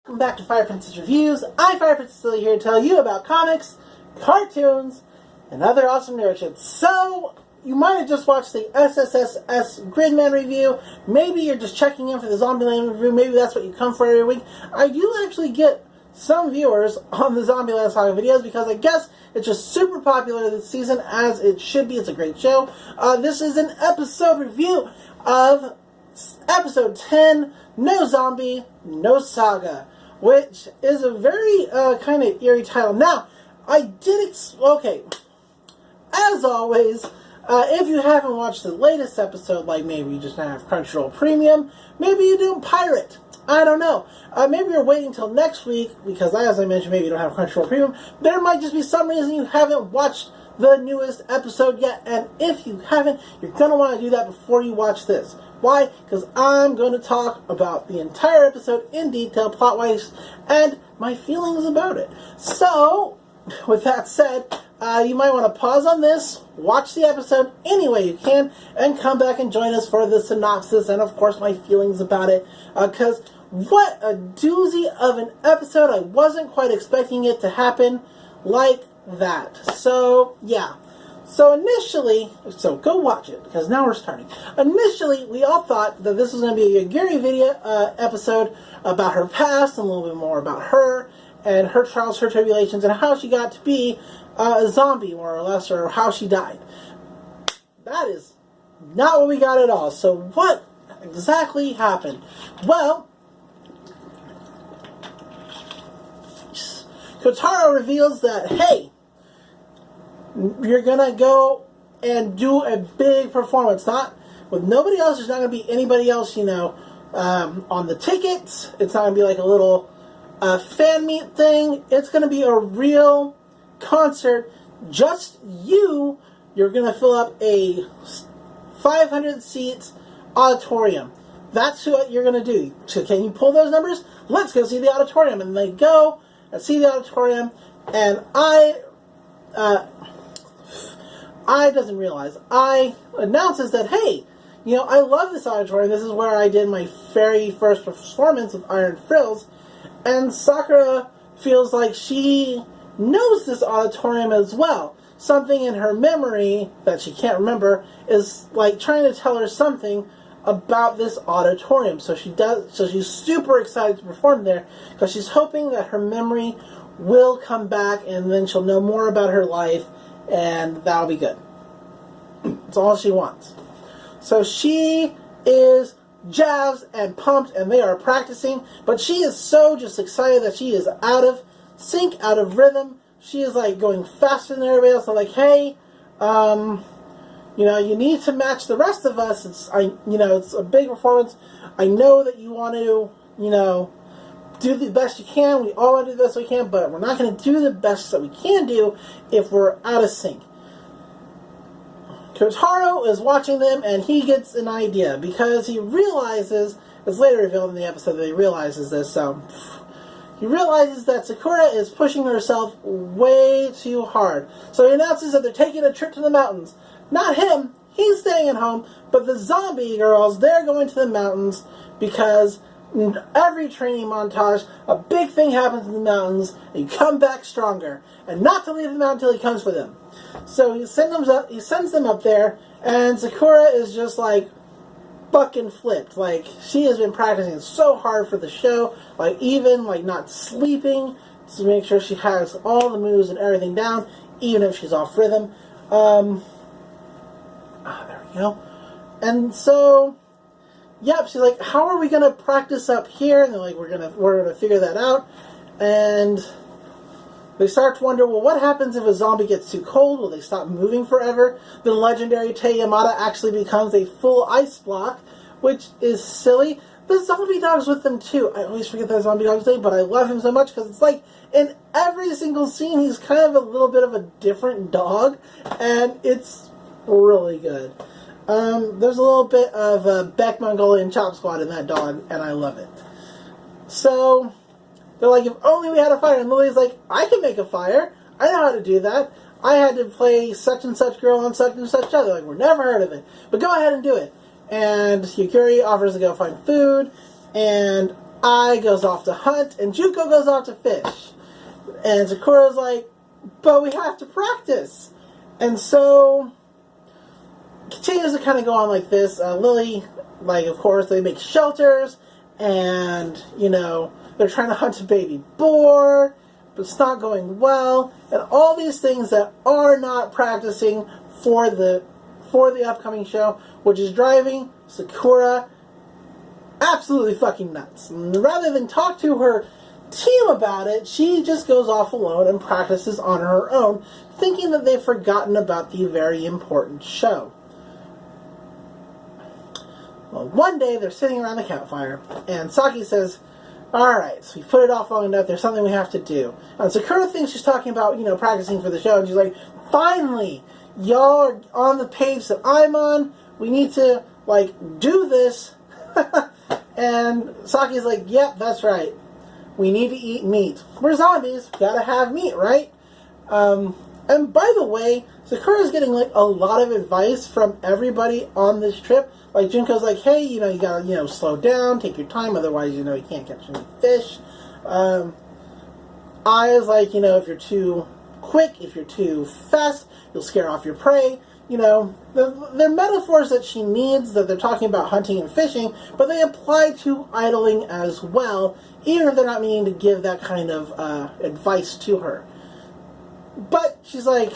Welcome back to Fire Princess Reviews. I'm Fire Princess Lily here to tell you about comics, cartoons, and other awesome nerd shit. So, you might have just watched the SSSS Gridman review. Maybe you're just checking in for the Zombieland review. Maybe that's what you come for every week. I do actually get some viewers on the Zombieland Saga videos because I guess it's just super popular this season, as it should be. It's a great show. This is an episode review of episode 10, No Zombie, No Saga, which is a very kind of eerie title. Now, I did okay, as always, if you haven't watched the latest episode, like maybe you just don't have Crunchyroll Premium, maybe you do pirate, I don't know. Maybe you're waiting till next week, because as I mentioned, maybe you don't have Crunchyroll Premium. There might just be some reason you haven't watched the newest episode yet, and if you haven't, you're going to want to do that before you watch this. Why? Because I'm going to talk about the entire episode in detail, plot-wise, and my feelings about it. So, with that said, you might want to pause on this, watch the episode any way you can, and come back and join us for the synopsis and, of course, my feelings about it. Because what a doozy of an episode. I wasn't quite expecting it to happen like that. So, yeah. So initially, go watch it, because now we're starting. Initially, we all thought that this was going to be a Gary video episode about her past, and a little bit more about her, and her trials, her tribulations, and how she got to be a zombie, more or less, or how she died. That is not what we got at all. So what exactly happened? Well, Kotaro reveals that, hey, you're gonna go and do a big performance, not with nobody else. There's not gonna be anybody else, you know, on the tickets. It's not gonna be like a little fan meet thing. It's gonna be a real concert. Just you. You're gonna fill up a 500 seats auditorium. That's what you're gonna do. So can you pull those numbers? Let's go see the auditorium. And they go and see the auditorium, and I announces that, hey, you know, I love this auditorium. This is where I did my very first performance with Iron Frills. And Sakura feels like she knows this auditorium as well. Something in her memory that she can't remember is like trying to tell her something about this auditorium. So she's super excited to perform there, because she's hoping that her memory will come back, and then she'll know more about her life, and that'll be good. That's all she wants. So she is jazzed and pumped, and they are practicing, but she is so just excited that she is out of sync, out of rhythm. She is like going faster than everybody else. They're like, hey, you know, you need to match the rest of us. It's a big performance. I know that you want to, you know, do the best you can. We all want to do the best we can, but we're not going to do the best that we can do if we're out of sync. Kotaro is watching them, and he gets an idea, because he realizes, it's later revealed in the episode that he realizes this, he realizes that Sakura is pushing herself way too hard. So he announces that they're taking a trip to the mountains. Not him, he's staying at home, but the zombie girls, they're going to the mountains, because in every training montage, a big thing happens in the mountains, and you come back stronger, and not to leave the mountain until he comes for them. So he sends them up there, and Sakura is just like fucking flipped. Like, she has been practicing so hard for the show, like even like not sleeping to make sure she has all the moves and everything down, even if she's off rhythm. There we go. And so, yep, she's like, how are we gonna practice up here? And they're like, we're gonna figure that out. And they start to wonder, well, what happens if a zombie gets too cold? Will they stop moving forever? The legendary Tei Yamada actually becomes a full ice block, which is silly. The zombie dog's with them too. I always forget that zombie dog's name, but I love him so much, because it's like in every single scene he's kind of a little bit of a different dog, and it's really good. There's a little bit of Beck Mongolian Chop Squad in that dog, and I love it. So they're like, if only we had a fire. And Lily's like, I can make a fire. I know how to do that. I had to play such and such girl on such and such other. Like, we're never heard of it. But go ahead and do it. And Yukari offers to go find food. And Ai goes off to hunt, and Juko goes off to fish. And Sakura's like, but we have to practice. And so, continues to kind of go on like this. Lily, like, of course, they make shelters, and, you know, they're trying to hunt a baby boar, but it's not going well, and all these things that are not practicing for the upcoming show, which is driving Sakura absolutely fucking nuts. And rather than talk to her team about it, she just goes off alone and practices on her own, thinking that they've forgotten about the very important show. Well, one day they're sitting around the campfire, and Saki says, alright, so we put it off long enough, there's something we have to do. And Sakura thinks she's talking about, you know, practicing for the show, and she's like, finally, y'all are on the page that I'm on, we need to, like, do this. And Saki's like, yep, that's right. We need to eat meat. We're zombies, gotta have meat, right? And by the way, Sakura's getting, like, a lot of advice from everybody on this trip. Like, Junko's like, hey, you know, you gotta, you know, slow down, take your time, otherwise, you know, you can't catch any fish. Aya's like, you know, if you're too quick, if you're too fast, you'll scare off your prey. You know, they're metaphors that she needs, that they're talking about hunting and fishing, but they apply to idling as well, even if they're not meaning to give that kind of advice to her. But she's like,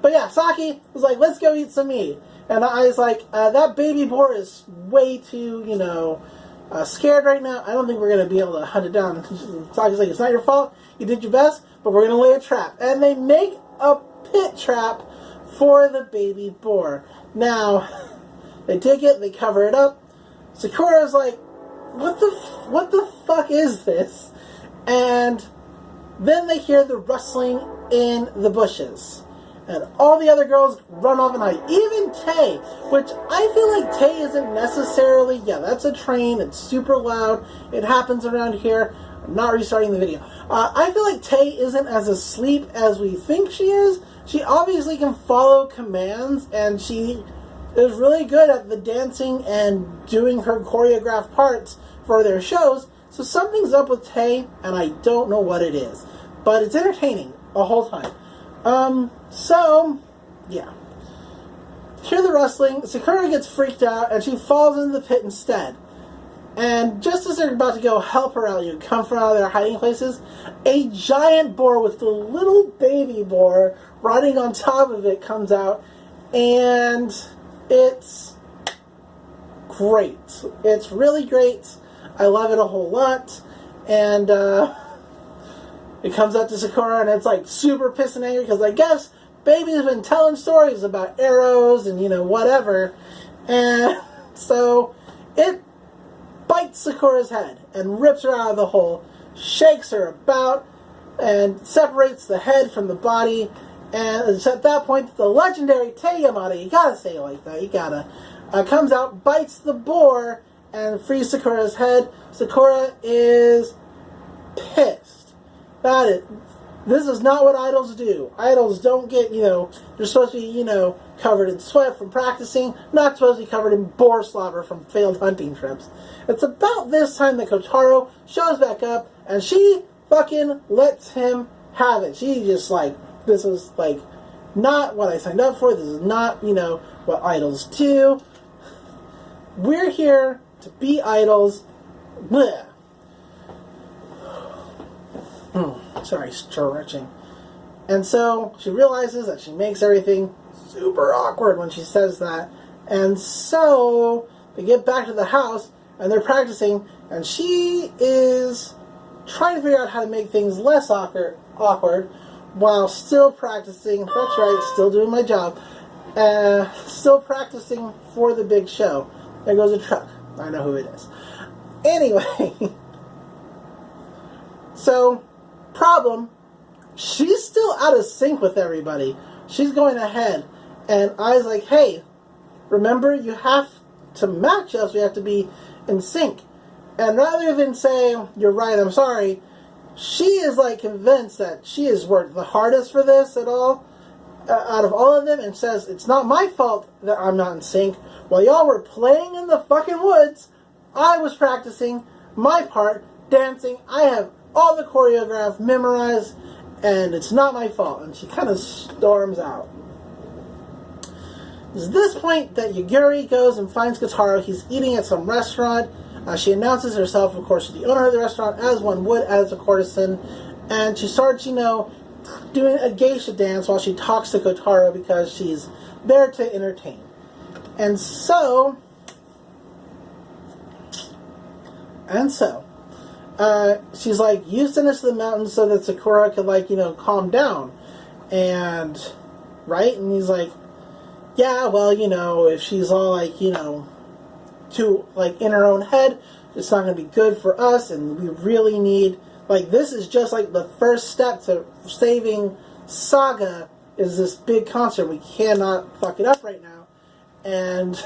but yeah, Saki was like, let's go eat some meat. And I was like, that baby boar is way too, you know, scared right now. I don't think we're going to be able to hunt it down. Saki's like, it's not your fault. You did your best, but we're going to lay a trap. And they make a pit trap for the baby boar. Now, they dig it, they cover it up. Sakura's like, what the fuck is this? And then they hear the rustling in the bushes. And all the other girls run off and hide. Even Tay, which I feel like Tay isn't necessarily, yeah, that's a train, it's super loud, it happens around here. I'm not restarting the video. I feel like Tay isn't as asleep as we think she is. She obviously can follow commands, and she is really good at the dancing and doing her choreographed parts for their shows. So something's up with Tay, and I don't know what it is. But it's entertaining the whole time. So, yeah. Hear the rustling, Sakura gets freaked out, and she falls into the pit instead. And just as they're about to go help her out, you come from out of their hiding places, a giant boar with the little baby boar riding on top of it comes out, and it's great. It's really great. I love it a whole lot. And, it comes up to Sakura, and it's, like, super pissed and angry, because I guess Baby's been telling stories about arrows and, you know, whatever. And so it bites Sakura's head and rips her out of the hole, shakes her about, and separates the head from the body. And it's at that point that the legendary Tay Yamada, you gotta say it like that, you gotta, comes out, bites the boar, and frees Sakura's head. Sakura is pissed. This is not what idols do. Idols don't get, you know, they're supposed to be, you know, covered in sweat from practicing, not supposed to be covered in boar slobber from failed hunting trips. It's about this time that Kotaro shows back up, and she fucking lets him have it. She just, like, this was, like, not what I signed up for. This is not, you know, what idols do. We're here to be idols. Blech. Sorry, stretching. And so she realizes that she makes everything super awkward when she says that. And so they get back to the house and they're practicing, and she is trying to figure out how to make things less awkward while still practicing. That's right, still doing my job. Still practicing for the big show. There goes a truck. I know who it is. Anyway, so problem, she's still out of sync with everybody. She's going ahead, and I was like, hey, remember, you have to match us. We have to be in sync. And rather than say, you're right, I'm sorry, she is, like, convinced that she has worked the hardest for this at all, out of all of them, and says, it's not my fault that I'm not in sync. While y'all were playing in the fucking woods, I was practicing my part dancing. I have all the choreograph memorized, and it's not my fault. And she kind of storms out. It's this point that Yaguri goes and finds Kotaro. He's eating at some restaurant. She announces herself, of course, to the owner of the restaurant, as one would as a courtesan. And she starts, doing a geisha dance while she talks to Kotaro because she's there to entertain. And so, she's like, you send us to the mountains so that Sakura could, calm down. And, right? And he's like, yeah, well, if she's all too, in her own head, it's not going to be good for us, and we really need, this is just, the first step to saving Saga is this big concert. We cannot fuck it up right now. And,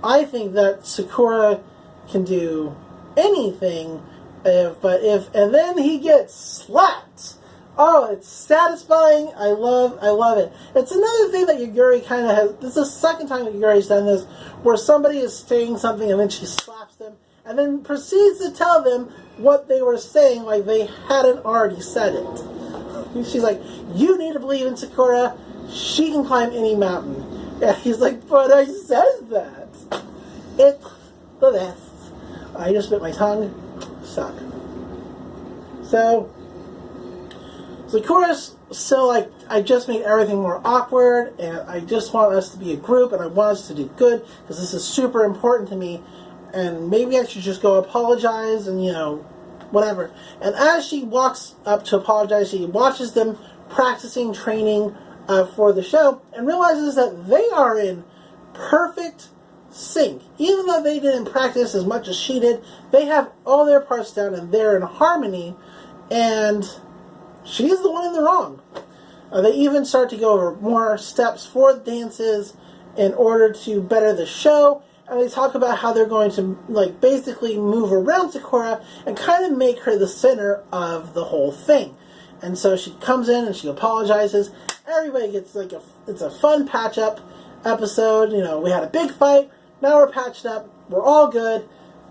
I think that Sakura can do anything, and then he gets slapped. Oh, it's satisfying. I love it. It's another thing that Yaguri kind of has. This is the second time that Yaguri's done this, where somebody is saying something and then she slaps them, and then proceeds to tell them what they were saying like they hadn't already said it. She's like, you need to believe in Sakura. She can climb any mountain. And he's like, but I said that. It's the best. I just bit my tongue. Suck. So, Sakura's still I just made everything more awkward, and I just want us to be a group, and I want us to do good, because this is super important to me, and maybe I should just go apologize, and, whatever. And as she walks up to apologize, she watches them practicing training for the show, and realizes that they are in perfect sync. Even though they didn't practice as much as she did, they have all their parts down, and they're in harmony, and she's the one in the wrong. They even start to go over more steps for the dances in order to better the show. And they talk about how they're going to, basically move around Sakura and kind of make her the center of the whole thing. And so she comes in and she apologizes. Everybody gets, it's a fun patch-up episode. We had a big fight. Now we're patched up. We're all good.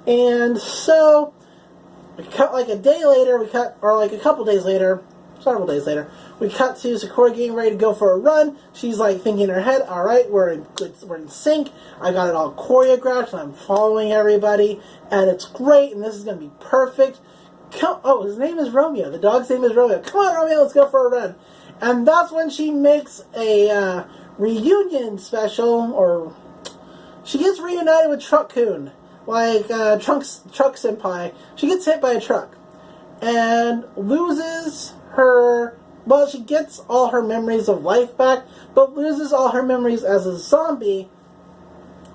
And so, we cut, a day later, a couple days later, several days later, we cut to Sakura getting ready to go for a run. She's thinking in her head, alright, we're in sync. I got it all choreographed and I'm following everybody and it's great and this is going to be perfect. His name is Romeo. The dog's name is Romeo. Come on, Romeo, let's go for a run. And that's when she makes a reunion special, or she gets reunited with Truck-kun. Truck Senpai. She gets hit by a truck and loses she gets all her memories of life back, but loses all her memories as a zombie.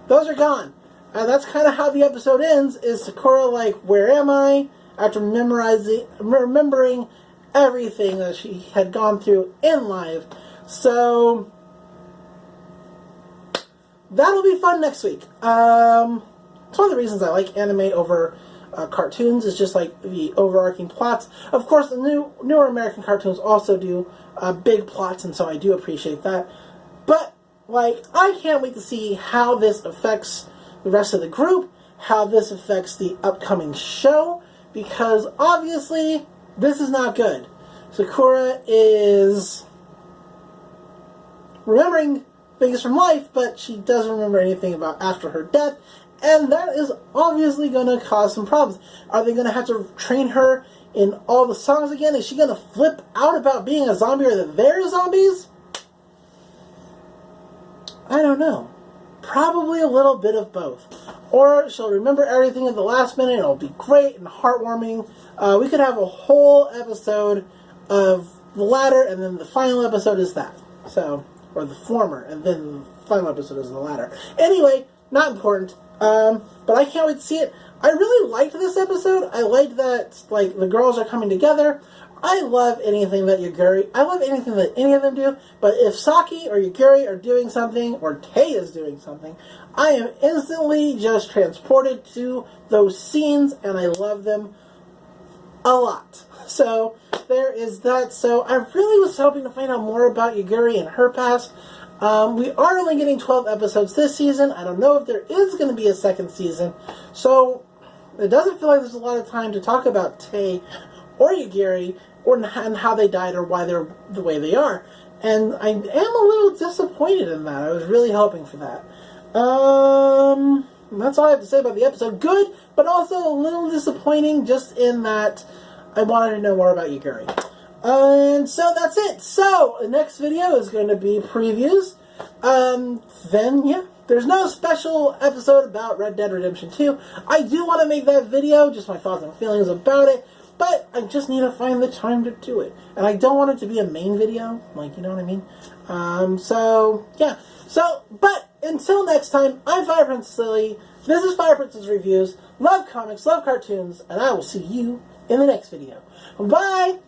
Those are gone. And that's kind of how the episode ends, is Sakura where am I? After remembering everything that she had gone through in life. So, that'll be fun next week. It's one of the reasons I like anime over cartoons, is just the overarching plots. Of course, the newer American cartoons also do big plots, and so I do appreciate that. But, I can't wait to see how this affects the rest of the group, how this affects the upcoming show, because obviously, this is not good. Sakura is remembering things from life, but she doesn't remember anything about after her death, and that is obviously going to cause some problems. Are they going to have to train her in all the songs again? Is she going to flip out about being a zombie, or that they're zombies? I don't know. Probably a little bit of both. Or she'll remember everything at the last minute, and it'll be great and heartwarming. We could have a whole episode of the latter, and then the final episode is that. So, or the former, and then the final episode is the latter. Anyway, not important. But I can't wait to see it. I really liked this episode. I liked that, the girls are coming together. I love anything that I love anything that any of them do, but if Saki or Yaguri are doing something, or Tei is doing something, I am instantly just transported to those scenes, and I love them a lot. So, there is that. So, I really was hoping to find out more about Yaguri and her past. We are only getting 12 episodes this season. I don't know if there is going to be a second season. So, it doesn't feel like there's a lot of time to talk about Tay or Yagiri and how they died or why they're the way they are. And I am a little disappointed in that. I was really hoping for that. That's all I have to say about the episode. Good, but also a little disappointing just in that I wanted to know more about Yagiri. And so that's it. So, the next video is going to be previews. Then, yeah, there's no special episode about Red Dead Redemption 2. I do want to make that video, just my thoughts and feelings about it, but I just need to find the time to do it. And I don't want it to be a main video, like, you know what I mean? So, yeah. So, but, until next time, I'm Fire Princess Lily. This is Fire Princess Reviews. Love comics, love cartoons, and I will see you in the next video. Bye!